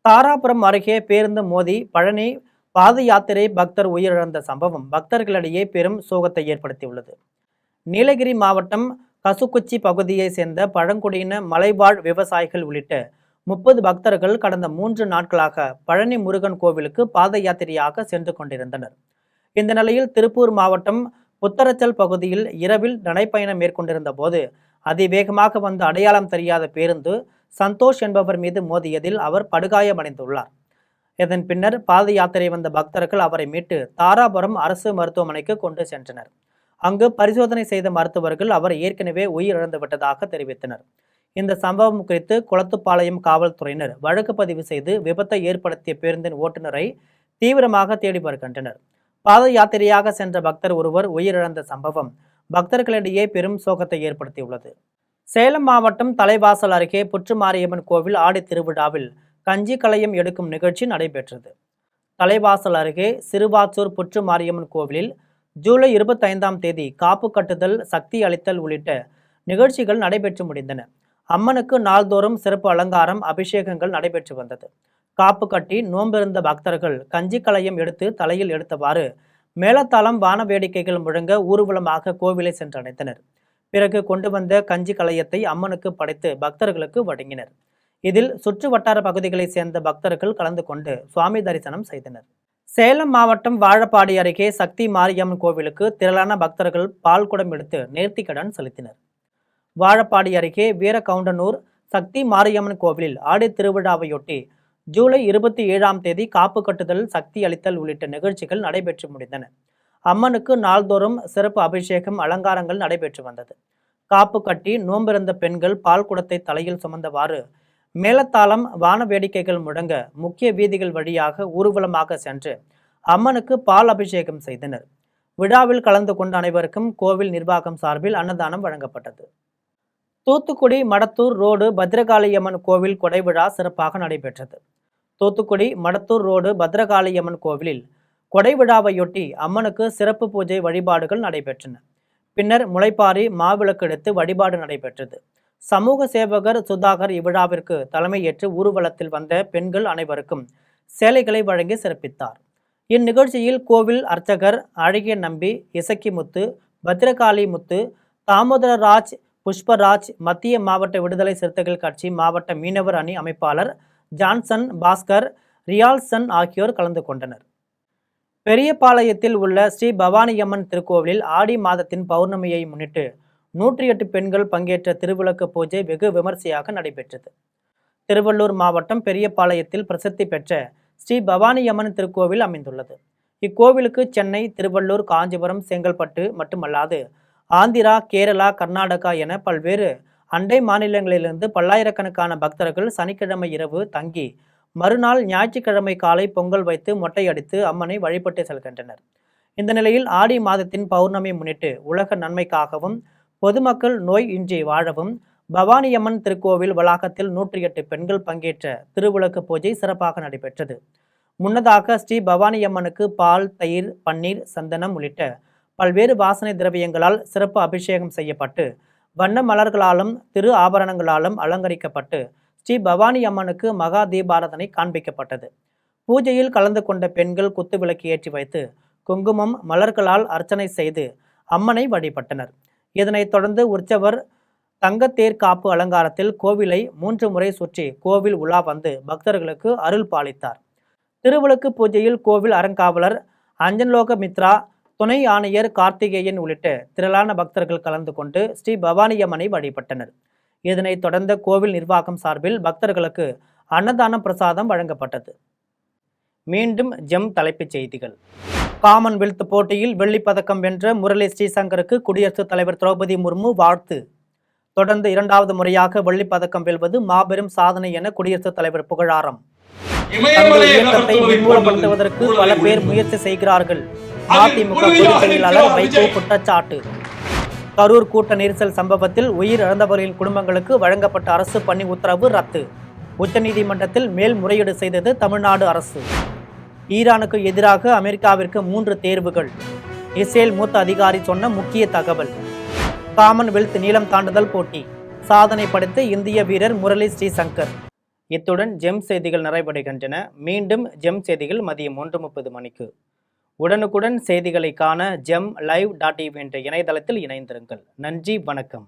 தாராபுரம் அருகே பேருந்து மோதி பழனி பாத யாத்திரை பக்தர் உயிரிழந்த சம்பவம் பக்தர்களிடையே பெரும் சோகத்தை ஏற்படுத்தியுள்ளது. நீலகிரி மாவட்டம் கசுக்குச்சி பகுதியை சேர்ந்த பழங்குடியின மலைவாழ் விவசாயிகள் உள்ளிட்ட 30 பக்தர்கள் கடந்த 3 நாட்களாக பழனி முருகன் கோவிலுக்கு பாத யாத்திரையாக சென்று கொண்டிருந்தனர். இந்த நிலையில் திருப்பூர் மாவட்டம் புத்தரச்சல் பகுதியில் இரவில் நடைப்பயணம் மேற்கொண்டிருந்த போது அதிவேகமாக வந்த அடையாளம் தெரியாத பேருந்து சந்தோஷ் என்பவர் மீது மோதியதில் அவர் படுகாயமடைந்துள்ளார். இதன் பின்னர் பாத யாத்திரை வந்த பக்தர்கள் அவரை மீட்டு தாராபுரம் அரசு மருத்துவமனைக்கு கொண்டு சென்றனர். அங்கு பரிசோதனை செய்த மருத்துவர்கள் அவர் ஏற்கனவே உயிரிழந்து விட்டதாக தெரிவித்தனர். இந்த சம்பவம் குறித்து குளத்துப்பாளையம் காவல்துறையினர் வழக்கு பதிவு செய்து விபத்தை ஏற்படுத்திய பேருந்தின் ஓட்டுநரை தீவிரமாக தேடி வருகின்றனர். பாத யாத்திரையாக சென்ற பக்தர் ஒருவர் உயிரிழந்த சம்பவம் பக்தர்களிடையே பெரும் சோகத்தை ஏற்படுத்தியுள்ளது. சேலம் மாவட்டம் தலைவாசல் அருகே புற்றுமாரியம்மன் கோவில் ஆடி திருவிழாவில் கஞ்சி கலையம் எடுக்கும் நிகழ்ச்சி நடைபெற்றது. தலைவாசல் அருகே சிறுவாச்சூர் புற்றுமாரியம்மன் கோவிலில் ஜூலை 25ஆம் தேதி காப்பு கட்டுதல், சக்தி அளித்தல் உள்ளிட்ட நிகழ்ச்சிகள் நடைபெற்று முடிந்தன. அம்மனுக்கு நாள்தோறும் சிறப்பு அலங்காரம், அபிஷேகங்கள் நடைபெற்று வந்தது. காப்பு கட்டி நோம்பிருந்த பக்தர்கள் கஞ்சி கலையம் எடுத்து தலையில் எடுத்தவாறு மேளதாளம், வான வேடிக்கைகள் முழங்க ஊர்வலமாக கோவிலை சென்றடைந்தனர். பிறகு கொண்டு வந்த கஞ்சி கலையத்தை அம்மனுக்கு படைத்து பக்தர்களுக்கு வழங்கினர். இதில் சுற்று வட்டார பகுதிகளைச் சேர்ந்த பக்தர்கள் கலந்து கொண்டு சுவாமி தரிசனம் செய்தனர். சேலம் மாவட்டம் வாழப்பாடி அருகே சக்தி மாரியம்மன் கோவிலுக்கு திரளான பக்தர்கள் பால் குடம் எடுத்து நேர்த்திக்கடன் செலுத்தினர். வாழப்பாடி அருகே வீரகவுண்டனூர் சக்தி மாரியம்மன் கோவிலில் ஆடி திருவிழாவையொட்டி ஜூலை 27ஆம் தேதி காப்பு கட்டுதல், சக்தி அளித்தல் உள்ளிட்ட நிகழ்ச்சிகள் நடைபெற்று முடிந்தன. அம்மனுக்கு நாள்தோறும் சிறப்பு அபிஷேகம், அலங்காரங்கள் நடைபெற்று வந்தது. காப்பு கட்டி நோம்பிருந்த பெண்கள் பால் குடத்தை தலையில் சுமந்தவாறு மேளதாளம், வான வேடிக்கைகள் முழங்க முக்கிய வீதிகள் வழியாக ஊர்வலமாக சென்று அம்மனுக்கு பால் அபிஷேகம் செய்தனர். விழாவில் கலந்து கொண்ட அனைவருக்கும் கோவில் நிர்வாகம் சார்பில் அன்னதானம் வழங்கப்பட்டது. தூத்துக்குடி மடத்தூர் ரோடு பத்ரகாளியம்மன் கோவில் கொடைவிழா சிறப்பாக நடைபெற்றது. தூத்துக்குடி மடத்தூர் ரோடு பத்ரகாளியம்மன் கோவிலில் கொடைவிழாவையொட்டி அம்மனுக்கு சிறப்பு பூஜை வழிபாடுகள் நடைபெற்றன. பின்னர் முளைப்பாரி, மாவிளக்கு எடுத்து வழிபாடு நடைபெற்றது. சமூக சேவகர் சுதாகர் இவ்விழாவிற்கு தலைமையேற்று ஊர்வலத்தில் வந்த பெண்கள் அனைவருக்கும் சேலைகளை வழங்கி சிறப்பித்தார். இந்நிகழ்ச்சியில் கோவில் அர்ச்சகர் அழகிய நம்பி, இசக்கிமுத்து, பத்ரகாளி முத்து, தாமோதரராஜ், புஷ்பராஜ், மத்திய மாவட்ட விடுதலை சிறுத்தைகள் கட்சி மாவட்ட மீனவர் அணி அமைப்பாளர் ஜான்சன், பாஸ்கர், ரியால்சன் ஆகியோர் கலந்து கொண்டனர். பெரியபாளையத்தில் உள்ள ஸ்ரீ பவானியம்மன் திருக்கோவிலில் ஆடி மாதத்தின் பௌர்ணமியை முன்னிட்டு 108 பெண்கள் பங்கேற்ற திருவிளக்கு பூஜை வெகு விமர்சையாக நடைபெற்றது. திருவள்ளூர் மாவட்டம் பெரியபாளையத்தில் பிரசித்தி பெற்ற ஸ்ரீ பவானியம்மன் திருக்கோவில் அமைந்துள்ளது. இக்கோவிலுக்கு சென்னை, திருவள்ளூர், காஞ்சிபுரம், செங்கல்பட்டு மட்டுமல்லாது ஆந்திரா, கேரளா, கர்நாடகா என பல்வேறு அண்டை மாநிலங்களிலிருந்து பல்லாயிரக்கணக்கான பக்தர்கள் சனிக்கிழமை இரவு தங்கி மறுநாள் ஞாயிற்றுக்கிழமை காலை பொங்கல் வைத்து மொட்டையடித்து அம்மனை வழிபட்டு செல்கின்றனர். இந்த நிலையில் ஆடி மாதத்தின் பௌர்ணமி முன்னிட்டு உலக நன்மைக்காகவும் பொதுமக்கள் நோய் இன்றி வாழவும் பவானியம்மன் திருக்கோவில் வளாகத்தில் 108 பெண்கள் பங்கேற்ற திருவிளக்கு பூஜை சிறப்பாக நடைபெற்றது. முன்னதாக ஸ்ரீ பவானியம்மனுக்கு பால், தயிர், பன்னீர், சந்தனம் உள்ளிட்ட பல்வேறு வாசனை திரவியங்களால் சிறப்பு அபிஷேகம் செய்யப்பட்டு வண்ண மலர்களாலும் திரு ஆபரணங்களாலும் அலங்கரிக்கப்பட்டு ஸ்ரீ பவானி அம்மனுக்கு மகா தீபாராதனை காண்பிக்கப்பட்டது. பூஜையில் கலந்து கொண்ட பெண்கள் குத்துவிளக்கு ஏற்றி வைத்து குங்குமம், மலர்களால் அர்ச்சனை செய்து அம்மனை வழிபட்டனர். இதனைத் தொடர்ந்து உற்சவர் தங்கத்தேர் காப்பு அலங்காரத்தில் கோவிலை 3 முறை சுற்றி கோவில் உலா வந்து பக்தர்களுக்கு அருள் பாலித்தார். திருவிளக்கு பூஜையில் கோவில் அறங்காவலர் அஞ்சன்லோக மித்ரா, துணை ஆணையர் கார்த்திகேயன் உள்ளிட்ட திரளான பக்தர்கள் கலந்து கொண்டு ஸ்ரீ பவானியம்மனை வழிபட்டனர். இதனைத் தொடர்ந்த கோவில் நிர்வாகம் சார்பில் பக்தர்களுக்கு அன்னதான பிரசாதம் வழங்கப்பட்டது. மீண்டும் ஜெம் தலைப்புச் செய்திகள். காமன்வெல்த் போட்டியில் வெள்ளிப்பதக்கம் வென்ற முரளி ஸ்ரீசங்கருக்கு குடியரசுத் தலைவர் திரௌபதி முர்மு வாழ்த்து. தொடர்ந்து 2வது முறையாக வெள்ளிப்பதக்கம் வெல்வது மாபெரும் சாதனை என குடியரசுத் தலைவர் புகழாரம். தங்கள் இயக்கத்தை விரிவுபடுத்துவதற்கு பல பேர் முயற்சி செய்கிறார்கள். அதிமுக பொதுச் செயலாளர் வைகோ குற்றச்சாட்டு. கரூர் கூட்ட நெரிசல் சம்பவத்தில் உயிரிழந்தவர்களின் குடும்பங்களுக்கு வழங்கப்பட்ட அரசு பணி உத்தரவு ரத்து. உச்சநீதிமன்றத்தில் மேல்முறையீடு செய்தது தமிழ்நாடு அரசு. ஈரானுக்கு எதிராக அமெரிக்காவிற்கு 3 தேர்வுகள். இஸ்ரேல் மூத்த அதிகாரி சொன்ன முக்கிய தகவல். காமன்வெல்த் நீளம் தாண்டுதல் போட்டி சாதனை படைத்த இந்திய வீரர் முரளி ஸ்ரீசங்கர். இத்துடன் ஜெம் செய்திகள் நிறைவடைகின்றன. மீண்டும் ஜெம் செய்திகள் மதியம் 1:30 மணிக்கு. உடனுக்குடன் செய்திகளை காண GemLive.tv என்ற இணையதளத்தில் இணைந்திருங்கள். நன்றி, வணக்கம்.